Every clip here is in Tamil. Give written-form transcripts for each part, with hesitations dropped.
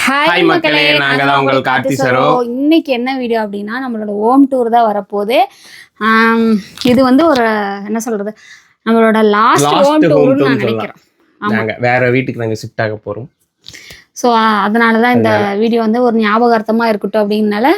ஹாய் மக்களே, நாங்க தான் உங்கள் கார்த்தி சரோ. இன்னைக்கு என்ன வீடியோ அப்படின்னா நம்மளோட ஹோம் டூர் தான் வரப்போகுது. இது வந்து ஒரு என்ன சொல்றது, நம்மளோட லாஸ்ட் ஹோம் டூர்னு நான் நினைக்கிறேன். நாங்க வேற வீட்டுக்கு நாங்க ஷிஃப்ட் ஆக போறோம். ஸோ அதனால தான் இந்த வீடியோ வந்து ஒரு ஞாபகார்த்தமாக இருக்கட்டும் அப்படின்னால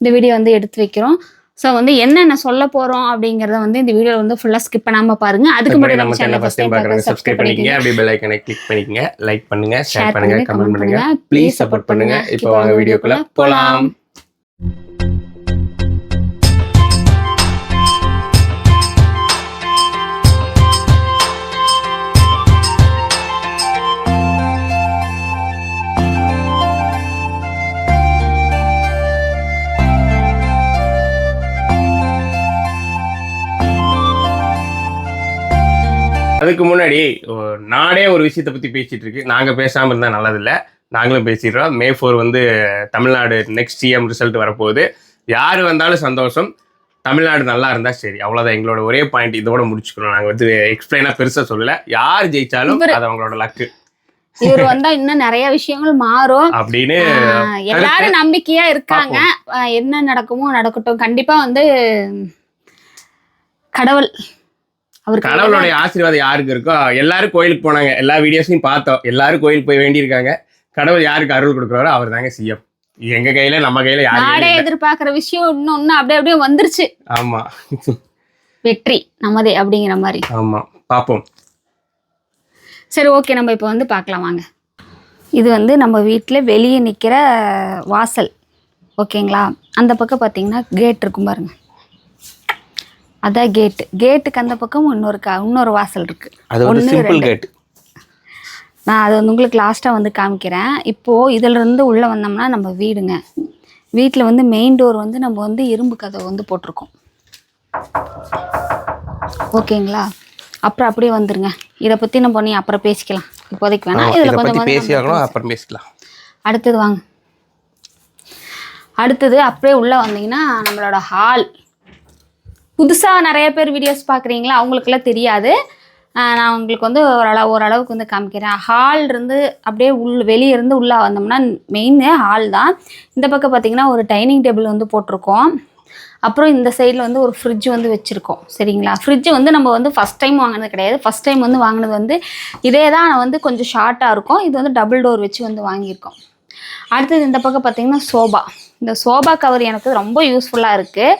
இந்த வீடியோ வந்து எடுத்து வைக்கிறோம். ஸோ வந்து என்னென்ன சொல்ல போகிறோம் அப்படிங்கிறத வந்து இந்த வீடியோ வந்து ஃபுல்லாக ஸ்கிப் பண்ணாமல் பாருங்க. அதுக்கு முன்னாடி நம்ம சேனலை ஃபர்ஸ்ட் டைம் பார்க்குறவங்க சப்ஸ்கிரைப் பண்ணிக்கங்க, அப்படியே பெல் ஐகானை கிளிக் பண்ணிக்கங்க, லைக் பண்ணுங்க, ஷேர் பண்ணுங்க, கமெண்ட் பண்ணுங்க, ப்ளீஸ் சப்போர்ட் பண்ணுங்க. இப்போ வாங்க வீடியோக்குள்ள போலாம். அதுக்கு முன்னாடி நாடே ஒரு விஷயத்தை பற்றி பேசிட்டு இருக்கு. நாங்கள் பேசாமல் இருந்தால் நல்லதில்லை, நாங்களும் பேசிடுறோம். May 4 வந்து தமிழ்நாடு நெக்ஸ்ட் சிஎம் ரிசல்ட் வரப்போகுது. யார் வந்தாலும் சந்தோஷம், தமிழ்நாடு நல்லா இருந்தால் சரி, அவ்வளோதான் எங்களோட ஒரே பாயிண்ட். இதோட முடிச்சுக்கிறோம். நாங்கள் வந்து எக்ஸ்பிளைனாக பெருசாக சொல்லலை. யார் ஜெயிச்சாலும் அது அவங்களோட லக்கு. இவர் வந்தா இன்னும் நிறைய விஷயங்கள் மாறும் அப்படின்னு எல்லாரும் நம்பிக்கையா இருக்காங்க. என்ன நடக்குமோ நடக்கட்டும். கண்டிப்பா வந்து கடவுளுடைய ஆசீர்வாதம் யாருக்கு இருக்கோ. எல்லாரும் கோயிலுக்கு போனாங்க, எல்லா வீடியோஸையும் பார்த்தோம். எல்லாரும் கோயிலுக்கு போய் வேண்டியிருக்காங்க. கடவுள் யாருக்கு அருள் கொடுக்குறாரோ அவர் தாங்க சிஎம். எங்க கையில நம்ம கையில நாடே எதிர்பார்க்கிற விஷயம் இன்னும் அப்படியே வந்துருச்சு. ஆமா, வெற்றி நமதே அப்படிங்கிற மாதிரி. ஆமா, பாப்போம். சரி, ஓகே, நம்ம இப்போ வந்து பார்க்கலாம் வாங்க. இது வந்து நம்ம வீட்டில் வெளியே நிற்கிற வாசல், ஓகேங்களா? அந்த பக்கம் பார்த்தீங்கன்னா கேட் இருக்கும் பாருங்க, அதான் கேட்டுக்கு அந்த பக்கம் இன்னொரு வாசல் இருக்கு. அது ஒரு சிம்பிள் கேட். நான் அது வந்து உங்களுக்கு லாஸ்ட்டாக வந்து காமிக்கிறேன். இப்போது இதிலிருந்து உள்ளே வந்தோம்னா நம்ம வீடுங்க. வீட்டில் வந்து மெயின் டோர் வந்து நம்ம வந்து இரும்பு கதவை வந்து போட்டிருக்கோம், ஓகேங்களா? அப்புறம் அப்படியே வந்துருங்க. இதை பற்றி நம்ம நீ அப்புறம் பேசிக்கலாம், இப்போதைக்கு வேணாம். இதில் கொஞ்சம் அப்புறம் பேசிக்கலாம். அடுத்தது வாங்க. அடுத்தது அப்படியே உள்ளே வந்தீங்கன்னா நம்மளோட ஹால். புதுசாக நிறைய பேர் வீடியோஸ் பார்க்குறீங்களா, அவங்களுக்கெல்லாம் தெரியாது. நான் உங்களுக்கு வந்து ஓரளவுக்கு வந்து காமிக்கிறேன். ஹால் இருந்து அப்படியே வெளியே இருந்து உள்ளே வந்தோம்னா மெயின் ஹால் தான். இந்த பக்கம் பார்த்திங்கன்னா ஒரு டைனிங் டேபிள் வந்து போட்டிருக்கோம். அப்புறம் இந்த சைடில் வந்து ஒரு ஃப்ரிட்ஜ் வந்து வச்சுருக்கோம், சரிங்களா? ஃப்ரிட்ஜ் வந்து நம்ம வந்து ஃபஸ்ட் டைம் வாங்கினது கிடையாது. ஃபஸ்ட் டைம் வந்து வாங்கினது வந்து இதே தான், வந்து கொஞ்சம் ஷார்ட்டாக இருக்கும். இது வந்து டபுள் டோர் வச்சு வந்து வாங்கியிருக்கோம். அடுத்தது இந்த பக்கம் பார்த்திங்கன்னா சோபா. இந்த சோபா கவர் எனக்கு ரொம்ப யூஸ்ஃபுல்லாக இருக்குது.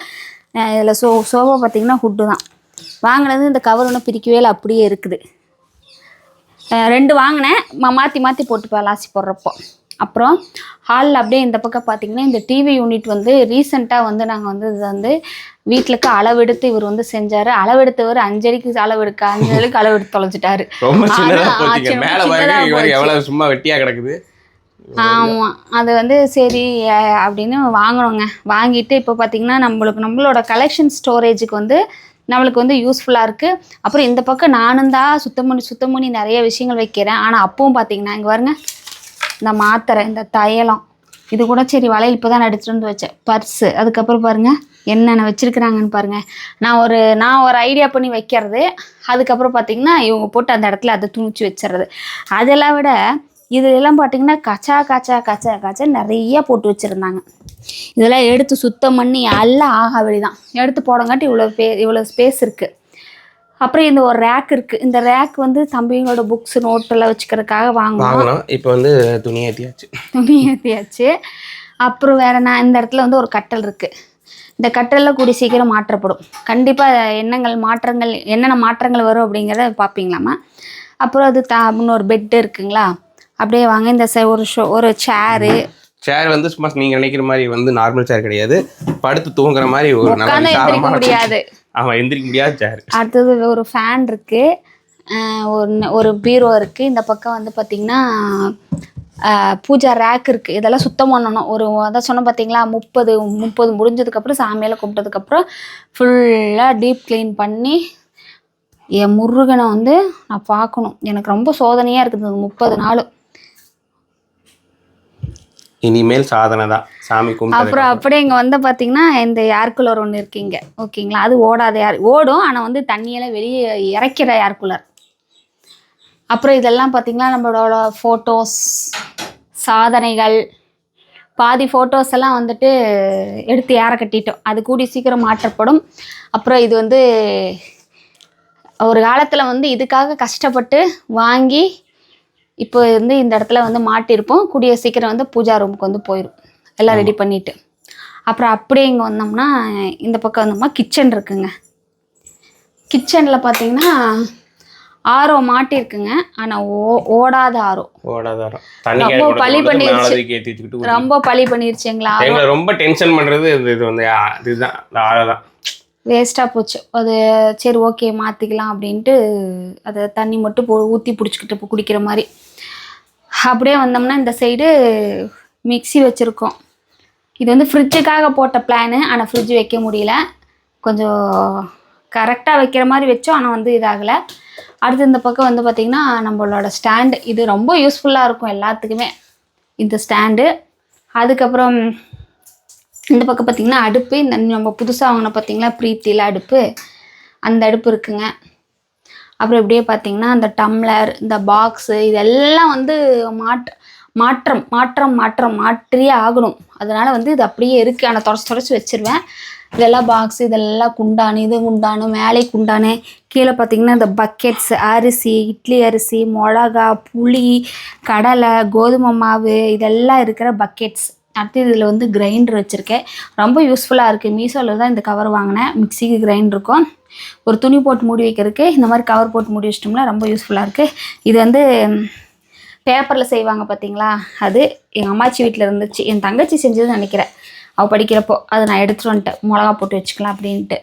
இதில் சோபா பார்த்திங்கன்னா ஹுட்டு தான் வாங்கினது. இந்த கவர் ஒன்றும் பிரிக்கவே இல்லை, அப்படியே இருக்குது. 2 வாங்கினேன், மாற்றி போட்டுப்பேன் லாசி போடுறப்போ. அப்புறம் ஹாலில் அப்படியே இந்த பக்கம் பார்த்திங்கன்னா இந்த டிவி யூனிட் வந்து ரீசெண்டாக வந்து நாங்கள் வந்து இது வந்து வீட்டுக்கு அளவெடுத்து இவர் வந்து செஞ்சார். அளவெடுத்தவர் 5 அடிக்கு அளவெடுக்க 5 அடிக்கு அளவெடுத்து தொலைச்சிட்டாரு. சும்மா வெட்டியாக கிடக்குது. ஆமாம், அது வந்து சரி அப்படின்னு வாங்கினோங்க. வாங்கிட்டு இப்போ பார்த்திங்கன்னா நம்மளோட கலெக்ஷன் ஸ்டோரேஜுக்கு வந்து நம்மளுக்கு வந்து யூஸ்ஃபுல்லாக இருக்குது. அப்புறம் இந்த பக்கம் நானும் தான் சுத்தம் பண்ணி நிறைய விஷயங்கள் வைக்கிறேன். ஆனால் அப்பவும் பார்த்திங்கன்னா இங்கே பாருங்க, இந்த மாத்திரை, இந்த தையலம், இது கூட சரி வளையல் இப்போ தான் எடுத்துகிட்டு வந்து வச்சேன். பர்ஸு, அதுக்கப்புறம் பாருங்கள் என்னென்ன வச்சுருக்குறாங்கன்னு பாருங்கள். நான் ஒரு ஐடியா பண்ணி வைக்கிறது. அதுக்கப்புறம் பார்த்திங்கன்னா இவங்க போட்டு அந்த இடத்துல அதை துணிச்சு வச்சிடுறது. அதெல்லாம் விட இதெல்லாம் பார்த்திங்கன்னா கச்சா நிறையா போட்டு வச்சுருந்தாங்க. இதெல்லாம் எடுத்து சுத்தம் பண்ணி எல்லாம் ஆகாவளி தான் எடுத்து போடங்காட்டி இவ்வளோ ஸ்பேஸ் இருக்குது. அப்புறம் இந்த ஒரு ரேக் இருக்குது. இந்த ரேக் வந்து தம்பிங்களோட புக்ஸ் நோட்டெல்லாம் வச்சுக்கிறதுக்காக வாங்கணும். இப்போ வந்து துணி ஏற்றியாச்சு. அப்புறம் வேறு இந்த இடத்துல வந்து ஒரு கட்டல் இருக்குது. இந்த கட்டலில் கூடி சீக்கிரம் மாற்றப்படும். கண்டிப்பாக என்னென்ன மாற்றங்கள் வரும் அப்படிங்கிறத பார்ப்பீங்களாமா. அப்புறம் அது இன்னொரு பெட்டு இருக்குங்களா. அப்படியே வாங்க. இந்த ஒரு சேர் வந்து சும்மா நீங்கள் நினைக்கிற மாதிரி வந்து நார்மல் சேர் கிடையாது, படுத்து தூங்குற மாதிரி ஒரு நல்ல எந்திரிக்க முடியாது. ஆமாம், எந்திரிக்க முடியாது சேர். அடுத்தது ஒரு ஃபேன் இருக்குது, ஒரு பீரோ இருக்குது. இந்த பக்கம் வந்து பார்த்திங்கன்னா பூஜா ரேக் இருக்குது. இதெல்லாம் சுத்தம் பண்ணணும். அதான் சொன்ன பார்த்தீங்களா, 30 முடிஞ்சதுக்கப்புறம் சாமியெல்லாம் கும்பிட்டதுக்கப்புறம் ஃபுல்லாக டீப் க்ளீன் பண்ணி என் முருகனை வந்து நான் பார்க்கணும். எனக்கு ரொம்ப சோதனையாக இருக்குது 30 நாள். இனிமேல் சாதனை தான், சாமி கும்பிட்டு. அப்புறம் அப்படியே இங்கே வந்து பார்த்தீங்கன்னா இந்த ஏர் கூலர் ஒன்று இருக்குங்க, ஓகேங்களா? அது ஓடும், ஆனால் வந்து தண்ணியெல்லாம் வெளியே இறக்கிற ஏர் கூலர். அப்புறம் இதெல்லாம் பார்த்தீங்கன்னா நம்மளோட ஃபோட்டோஸ், சாதனைகள், பாதி ஃபோட்டோஸ் எல்லாம் வந்துட்டு எடுத்து ஏற கட்டிட்டோம். அது கூடி சீக்கிரம் மாற்றப்படும். அப்புறம் இது வந்து ஒரு காலத்தில் வந்து இதுக்காக கஷ்டப்பட்டு வாங்கி இப்போ வந்து இந்த இடத்துல வந்து மாட்டியிருப்போம். கூடிய சீக்கிரம் வந்து பூஜா ரூமுக்கு வந்து போயிடும் எல்லாம் ரெடி பண்ணிவிட்டு. அப்புறம் அப்படியே இங்கே வந்தோம்னா இந்த பக்கம் வந்தோம்னா கிச்சன் இருக்குங்க. கிச்சனில் பார்த்தீங்கன்னா ஆரோ மாட்டிருக்குங்க. ஆனால் ஓடாத ஆரோ. ரொம்ப பழி பண்ணிருச்சு. ரொம்ப பழி பண்ணிருச்சு எங்களா. ரொம்ப டென்ஷன் பண்ணுறது இது வந்து இதுதான் ஆரோதான். வேஸ்ட்டாக போச்சு அது. சரி ஓகே மாற்றிக்கலாம் அப்படின்ட்டு அதை தண்ணி மட்டும் ஊற்றி பிடிச்சிக்கிட்டு குடிக்கிற மாதிரி. அப்படியே வந்தோம்னா இந்த சைடு மிக்ஸி வச்சுருக்கோம். இது வந்து ஃப்ரிட்ஜுக்காக போட்ட பிளானு. ஆனால் ஃப்ரிட்ஜ் வைக்க முடியல. கொஞ்சம் கரெக்டாக வைக்கிற மாதிரி வச்சோம். ஆனால் வந்து இதாகலை. அடுத்து இந்த பக்கம் வந்து பார்த்திங்கன்னா நம்மளோட ஸ்டாண்டு. இது ரொம்ப யூஸ்ஃபுல்லாக இருக்கும் எல்லாத்துக்குமே இந்த ஸ்டாண்டு. அதுக்கப்புறம் இந்த பக்கம் பார்த்திங்கன்னா அடுப்பு. இந்த நம்ம புதுசாக வாங்கின பார்த்திங்களா ப்ரீத்தியில் அடுப்பு, அந்த அடுப்பு இருக்குங்க. அப்புறம் இப்படியே பார்த்திங்கன்னா அந்த டம்ளர், இந்த பாக்ஸு, இதெல்லாம் வந்து மாற்றியே ஆகணும். அதனால் வந்து இது அப்படியே இருக்குது. ஆனால் தொடச்சி வச்சுருவேன். இதெல்லாம் பாக்ஸு, இதெல்லாம் குண்டானு, இது குண்டானு, மேலே குண்டானு, கீழே பார்த்திங்கன்னா இந்த பக்கெட்ஸ், அரிசி, இட்லி அரிசி, மிளகா, புளி, கடலை, கோதுமை மாவு, இதெல்லாம் இருக்கிற பக்கெட்ஸ். அடுத்து இதில் வந்து கிரைண்டர் வச்சுருக்கேன். ரொம்ப யூஸ்ஃபுல்லாக இருக்குது. மீஷோவில் தான் இந்த கவர் வாங்கினேன். மிக்சிக்கு கிரைண்டர் இருக்கும். ஒரு துணி போட்டு மூடி வைக்கிறதுக்கு இந்த மாதிரி கவர் போட்டு மூடி வச்சிட்டோம்னா ரொம்ப யூஸ்ஃபுல்லாக இருக்குது. இது வந்து பேப்பரில் செய்வாங்க பார்த்தீங்களா, அது எங்கள் அம்மாச்சி வீட்டில் இருந்துச்சு. என் தங்கச்சி செஞ்சதுன்னு நினைக்கிறேன். அவள் படிக்கிறப்போ அதை நான் எடுத்துகிட்டு வந்துட்டேன், மிளகா போட்டு வச்சுக்கலாம் அப்படின்ட்டு.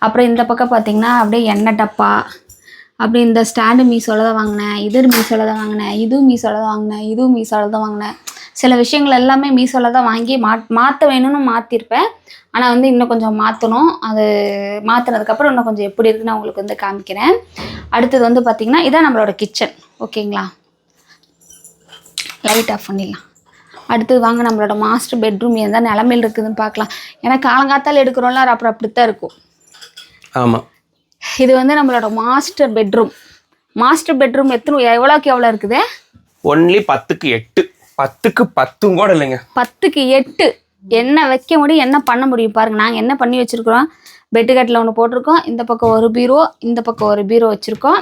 அப்புறம் இந்த பக்கம் பார்த்திங்கன்னா அப்படியே எண்ணெய் டப்பா. அப்படி இந்த ஸ்டாண்டு மீஷோவில் தான் வாங்கினேன். இது மீஷோவில் தான் வாங்கினேன். இதுவும் மீஷோவில் தான் வாங்கினேன். இதுவும் மீஷோவில் தான் வாங்கினேன். சில விஷயங்கள் எல்லாமே மீஷோவில் தான் வாங்கி மாற்ற வேணும்னு மாற்றிருப்பேன். ஆனால் வந்து இன்னும் கொஞ்சம் மாற்றணும். அது மாற்றினதுக்கப்புறம் இன்னும் கொஞ்சம் எப்படி இருக்குன்னு உங்களுக்கு வந்து காமிக்கிறேன். அடுத்தது வந்து பார்த்திங்கன்னா இதான் நம்மளோட கிச்சன். ஓகேங்களா, லைட் ஆஃப் பண்ணிடலாம். அடுத்தது வாங்க நம்மளோட மாஸ்டர் பெட்ரூம் எந்த நிலமையில் இருக்குதுன்னு பார்க்கலாம். ஏன்னா காலங்காத்தால் எடுக்கிறோம்ல, அப்புறம் அப்படித்தான் இருக்கும். ஆமாம், இது வந்து நம்மளோட மாஸ்டர் பெட்ரூம். மாஸ்டர் பெட்ரூம் எவ்வளோக்கு எவ்வளோ இருக்குது? ஒன்லி 10க்கு 8. 10க்கு 10 கூட இல்லைங்க, 10க்கு 8. என்ன வைக்க முடியும், என்ன பண்ண முடியும் பாருங்கள். நாங்கள் என்ன பண்ணி வச்சுருக்குறோம், பெட்டு கட்டில் ஒன்று போட்டிருக்கோம். இந்த பக்கம் ஒரு பீரோ, இந்த பக்கம் ஒரு பீரோ வச்சுருக்கோம்.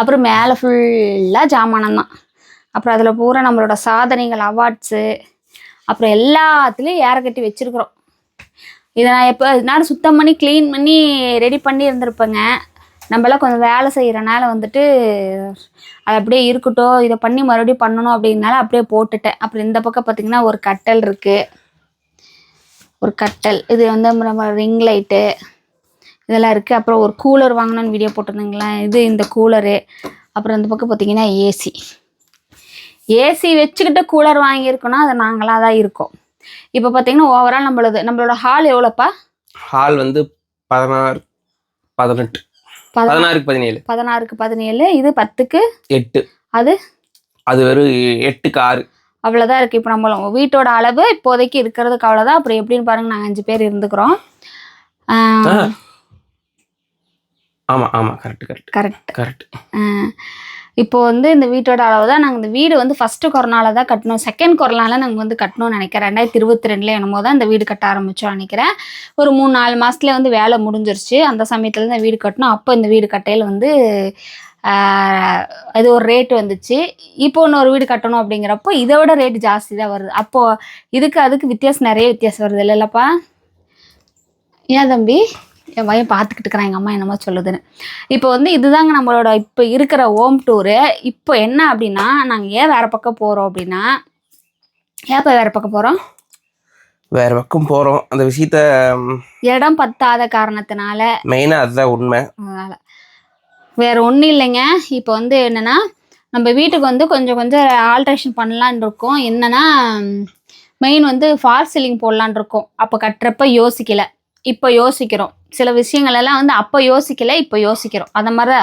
அப்புறம் மேலே ஃபுல்லாக ஜாமானம் தான். அப்புறம் அதில் பூரா நம்மளோட சாதனைகள், அவார்ட்ஸு, அப்புறம் எல்லாத்துலேயும் ஏற கட்டி வச்சுருக்குறோம். இதை நான் எப்போ இதனால சுத்தம் பண்ணி க்ளீன் பண்ணி ரெடி பண்ணி இருந்திருப்பேங்க. நம்மளாம் கொஞ்சம் வேலை செய்கிறனால வந்துட்டு அது அப்படியே இருக்கட்டும், இதை பண்ணி மறுபடியும் பண்ணணும் அப்படின்னால அப்படியே போட்டுட்டேன். அப்புறம் இந்த பக்கம் பார்த்திங்கன்னா ஒரு கட்டல் இருக்குது. ஒரு கட்டல், இது வந்து நம்ம ரிங் லைட்டு இதெல்லாம் இருக்குது. அப்புறம் ஒரு கூலர் வாங்கினோன்னு வீடியோ போட்டிருந்தீங்களா, இது இந்த கூலரு. அப்புறம் இந்த பக்கம் பார்த்திங்கன்னா ஏசி வச்சுக்கிட்டு கூலர் வாங்கியிருக்கோன்னா அது நாங்களாக தான் இருக்கோம். இப்போ பார்த்திங்கன்னா ஓவரால் நம்மளோட ஹால் எவ்வளோப்பா? ஹால் வந்து 16, 18, 16க்கு 17. 16க்கு 17. இது 10க்கு 8. அது வெறும் 8க்கு 6. அவ்வளோதான் இருக்குது. இப்போ நம்ம வீட்டோட அளவு இப்போதைக்கு இருக்கிறதுக்கு அவ்வளோதான். அப்புறம் எப்படின்னு பாருங்கள், நாங்கள் 5 பேர் இருந்துக்கிறோம். ஆமாம், கரெக்ட். இப்போ வந்து இந்த வீட்டோட அளவு தான். நாங்கள் இந்த வீடு வந்து ஃபஸ்ட்டு கொரோனால தான் கட்டணும். செகண்ட் கொரோனாவில் நாங்கள் வந்து கட்டணும்னு நினைக்கிறேன். 2022 என்னமோ தான் இந்த வீடு கட்ட ஆரம்பித்தோம் நினைக்கிறேன். ஒரு 3-4 மாதத்துலேயே வந்து வேலை முடிஞ்சிருச்சு. அந்த சமயத்தில் தான் வீடு கட்டணும். அப்போ இந்த வீடு கட்டையில் வந்து அது ஒரு ரேட்டு வந்துச்சு. இப்போ இன்னொரு வீடு கட்டணும் அப்படிங்கிறப்போ இதை விட ரேட்டு ஜாஸ்தி தான் வருது. அப்போது அதுக்கு நிறைய வித்தியாசம் வருது இல்லைல்லப்பா? ஏன் தம்பி? என் பையன் பார்த்துக்கிட்டு இருக்கிறான் எங்கள் அம்மா என்னமோ சொல்லுதுன்னு. இப்போ வந்து இதுதாங்க நம்மளோட இப்போ இருக்கிற ஹோம் டூரு. இப்போ என்ன அப்படின்னா, நாங்கள் ஏன் வேறு பக்கம் போகிறோம் அப்படின்னா, ஏன்ப்பா வேறு பக்கம் போகிறோம்? வேறு பக்கம் போகிறோம் அந்த விஷயத்த இடம் பத்தாத காரணத்தினால, மெயினாக அதுதான் உண்மை. அதனால் வேறு ஒன்றும் இல்லைங்க. இப்போ வந்து என்னென்னா, நம்ம வீட்டுக்கு வந்து கொஞ்சம் ஆல்ட்ரேஷன் பண்ணலான் இருக்கோம். என்னென்னா, மெயின் வந்து ஃபால் சீலிங் போடலான் இருக்கோம். அப்போ கட்டுறப்ப யோசிக்கலை, இப்போ யோசிக்கிறோம். சில விஷயங்கள் எல்லாம் வந்து அப்போ யோசிக்கலை, இப்போ யோசிக்கிறோம். அந்த மாதிரி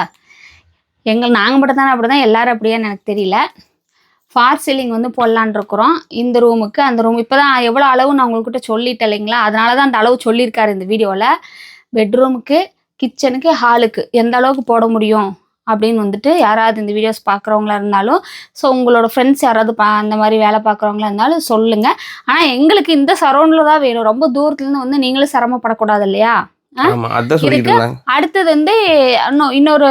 நாங்கள் மட்டும் தானே அப்படி தான், எல்லோரும் அப்படியான்னு எனக்கு தெரியல. ஃபால் சீலிங் வந்து போடலான் இருக்கிறோம். இந்த ரூமுக்கு அந்த ரூம் இப்போ தான் எவ்வளோ அளவு நான் உங்கள்கிட்ட சொல்லிட்டேன் இல்லைங்களா? அதனால தான் அந்த அளவு சொல்லியிருக்காரு இந்த வீடியோவில். பெட்ரூமுக்கு, கிச்சனுக்கு, ஹாலுக்கு எந்த அளவுக்கு போட முடியும் அப்படின்னு வந்துட்டு யாராவது இந்த வீடியோஸ் பார்க்குறவங்களா இருந்தாலும், ஸோ உங்களோட ஃப்ரெண்ட்ஸ் யாராவது அந்த மாதிரி வேலை பார்க்குறவங்களா இருந்தாலும் சொல்லுங்கள். ஆனால் எங்களுக்கு இந்த சரௌண்டில் தான் வேணும். ரொம்ப தூரத்துலேருந்து வந்து நீங்களும் சிரமப்படக்கூடாது இல்லையா? இதுக்கு அடுத்தது வந்து இன்னொரு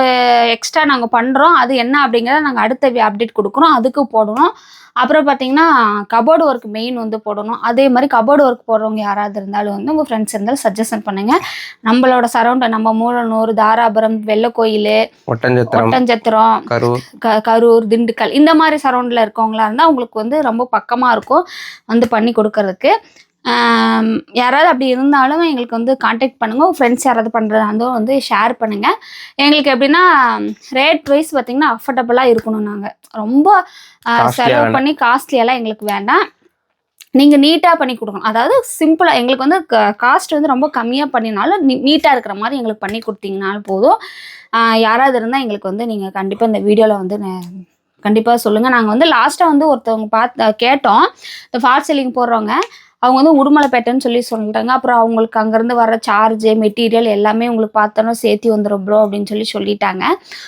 எக்ஸ்ட்ரா நாங்கள் பண்ணுறோம். அது என்ன அப்படிங்கிறத நாங்கள் அடுத்த அப்டேட் கொடுக்குறோம். அதுக்கு போடணும். அப்புறம் பார்த்தீங்கன்னா கபோர்டு ஒர்க் மெயின் வந்து போடணும். அதே மாதிரி கபோர்டு ஒர்க் போடுறவங்க யாராவது இருந்தாலும் வந்து உங்கள் ஃப்ரெண்ட்ஸ் இருந்தாலும் சஜஷன் பண்ணுங்கள். நம்மளோட சரௌண்ட் நம்ம மூலனூர், தாராபுரம், வெள்ளக்கோயில், ஒட்டஞ்சத்திரம், கரூர், திண்டுக்கல் இந்த மாதிரி சரௌண்டில் இருக்கவங்களா இருந்தால் உங்களுக்கு வந்து ரொம்ப பக்கமாக இருக்கும் வந்து பண்ணி கொடுக்கறதுக்கு. யாராவது அப்படி இருந்தாலும் எங்களுக்கு வந்து காண்டாக்ட் பண்ணுங்கள். உங்கள் ஃப்ரெண்ட்ஸ் யாராவது பண்ணுறதா இருந்தாலும் வந்து ஷேர் பண்ணுங்கள். எங்களுக்கு எப்படின்னா ரேட் வைஸ் பார்த்திங்கன்னா அஃபர்டபுளாக இருக்கணும். நாங்கள் ரொம்ப செலவு பண்ணி காஸ்ட்லியெல்லாம் எங்களுக்கு வேண்டாம். நீங்கள் நீட்டாக பண்ணி கொடுக்கணும். அதாவது சிம்பிளாக எங்களுக்கு வந்து காஸ்ட் வந்து ரொம்ப கம்மியாக பண்ணினாலும் நீட்டாக இருக்கிற மாதிரி எங்களுக்கு பண்ணி கொடுத்தீங்கனாலும் போதும். யாராவது இருந்தால் எங்களுக்கு வந்து நீங்கள் கண்டிப்பாக இந்த வீடியோவில் வந்து கண்டிப்பாக சொல்லுங்கள். நாங்கள் வந்து லாஸ்ட்டாக வந்து ஒருத்தவங்க கேட்டோம். இந்த ஃபால் சீலிங் போடுறவங்க அவங்க வந்து உடுமலைப்பேட்டைன்னு சொல்லிட்டாங்க. அப்புறம் அவங்களுக்கு அங்கேருந்து வர சார்ஜு, மெட்டீரியல் எல்லாமே உங்களுக்கு பார்த்தோன்னா சேர்த்து வந்துடும் ப்ரோ அப்படின்னு சொல்லிட்டாங்க.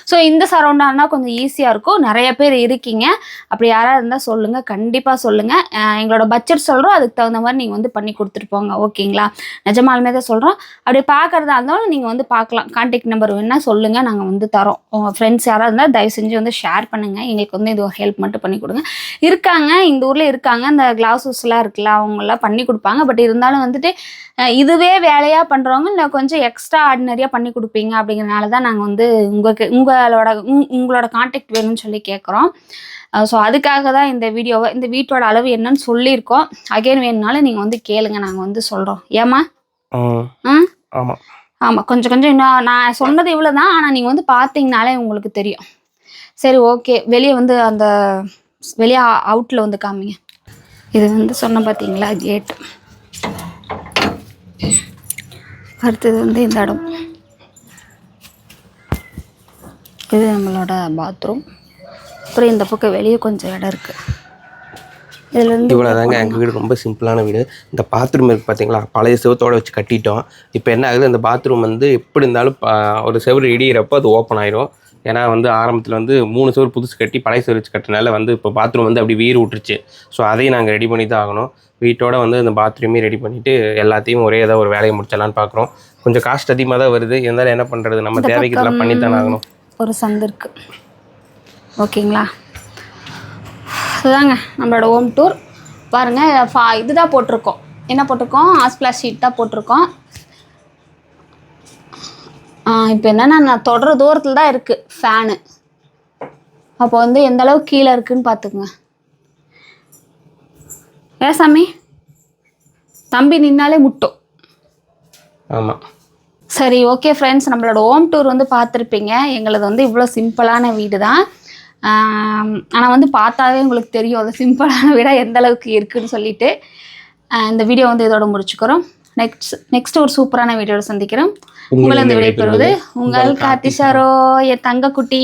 ஸோ இந்த சரௌண்டானா கொஞ்சம் ஈஸியாக இருக்கும். நிறைய பேர் இருக்கீங்க. அப்படி யாராவது இருந்தால் சொல்லுங்கள், கண்டிப்பாக சொல்லுங்கள். எங்களோட பட்ஜெட் சொல்கிறோம், அதுக்கு தகுந்த மாதிரி நீங்கள் வந்து பண்ணி கொடுத்துருப்போங்க. ஓகேங்களா? நிஜமாலுமே தான் சொல்கிறோம். அப்படி பார்க்குறதா இருந்தாலும் நீங்கள் வந்து பார்க்கலாம். கான்டாக்ட் நம்பர் வேணால் சொல்லுங்கள், நாங்கள் வந்து தரோம். உங்கள் ஃப்ரெண்ட்ஸ் யாராவது இருந்தால் தயவு செஞ்சு வந்து ஷேர் பண்ணுங்கள். எங்களுக்கு வந்து இது ஒரு ஹெல்ப் மட்டும் பண்ணி கொடுங்க. இருக்காங்க, இந்த ஊரில் இருக்காங்க, இந்த கிளாஸஸ்லாம் இருக்குல்ல, அவங்களாம் பண்ணி கொடுப்பாங்க. பட் இருந்தாலும் வந்துட்டு இதுவே வேலையாக பண்ணுறவங்க இல்லை கொஞ்சம் எக்ஸ்ட்ரா ஆர்டினரியாக பண்ணி கொடுப்பீங்க அப்படிங்கிறனால தான் நாங்கள் வந்து உங்களோட கான்டாக்ட் வேணும்னு சொல்லி கேட்குறோம். ஸோ அதுக்காக தான் இந்த வீடியோவை, இந்த வீட்டோட அளவு என்னன்னு சொல்லியிருக்கோம். அகைன் வேணுனாலும் நீங்கள் வந்து கேளுங்க, நாங்கள் வந்து சொல்கிறோம். ஏமா? ஆமாம், கொஞ்சம் இன்னும் நான் சொன்னது இவ்வளோ தான். ஆனால் நீங்கள் வந்து பார்த்தீங்கனாலே உங்களுக்கு தெரியும். சரி, ஓகே. வெளியே வந்து அந்த வெளியே அவுட்டில் வந்து காமிங்க. இது வந்து சொன்ன பார்த்தீங்களா கேட்டு. அடுத்தது வந்து இந்த இடம், இது நம்மளோட பாத்ரூம். அப்புறம் இந்த பக்கம் வெளியே கொஞ்சம் இடம் இருக்குது. இதுலேருந்து இவ்வளோதாங்க எங்கள் வீடு. ரொம்ப சிம்பிளான வீடு. இந்த பாத்ரூம் இருக்குது பார்த்தீங்களா, பழைய செவத்தோடு வச்சு கட்டிட்டோம். இப்போ என்ன ஆகுது, அந்த பாத்ரூம் வந்து எப்படி இருந்தாலும் ஒரு செவரு இடிகிறப்போ அது ஓப்பன் ஆயிரும். ஏன்னா வந்து ஆரம்பத்தில் வந்து 3 செவரு புதுசு கட்டி பழைய செவரு வச்சு கட்டினால வந்து இப்போ பாத்ரூம் வந்து அப்படி வீறு விட்டுருச்சு. ஸோ அதையும் நாங்கள் ரெடி பண்ணி தான் ஆகணும். வீட்டோட வந்து அந்த பாத்ரூமே ரெடி பண்ணிவிட்டு எல்லாத்தையும் ஒரே ஏதாவது ஒரு வேலையை முடிச்சிடலான்னு பார்க்குறோம். கொஞ்சம் காஸ்ட் அதிகமாக தான் வருது. இருந்தாலும் என்ன பண்ணுறது, நம்ம தேவைக்கு இதெல்லாம் பண்ணி தானே ஆகணும். ஒரு சந்து இருக்குது. ஓகேங்களா? அதுதாங்க நம்மளோட ஹோம் டூர். பாருங்கள், இதுதான் போட்டிருக்கோம். என்ன போட்டிருக்கோம்? ஆஸ்பிளாஸ் ஷீட் தான் போட்டிருக்கோம். இப்போ என்னென்னா நான் தொடர தூரத்தில் தான் இருக்குது ஃபேனு. அப்போ வந்து எந்த அளவுக்கு கீழே இருக்குதுன்னு பார்த்துக்குங்க. சாமி, தம்பி நின்னாலே முட்டும். ஆமாம். சரி, ஓகே ஃப்ரெண்ட்ஸ், நம்மளோட ஹோம் டூர் வந்து பார்த்துருப்பீங்க. எங்களது வந்து இவ்வளோ சிம்பிளான வீடு தான். ஆனால் வந்து பார்த்தாவே உங்களுக்கு தெரியும் அது சிம்பிளான வீடாக எந்த அளவுக்கு இருக்குதுன்னு சொல்லிட்டு. இந்த வீடியோ வந்து இதோட முடிச்சுக்கிறோம். நெக்ஸ்ட் ஒரு சூப்பரான வீடியோவில் சந்திக்கிறோம். உங்களை இந்த விடைபெறுவது உங்கள் கார்த்திசாரோ, என் தங்க குட்டி.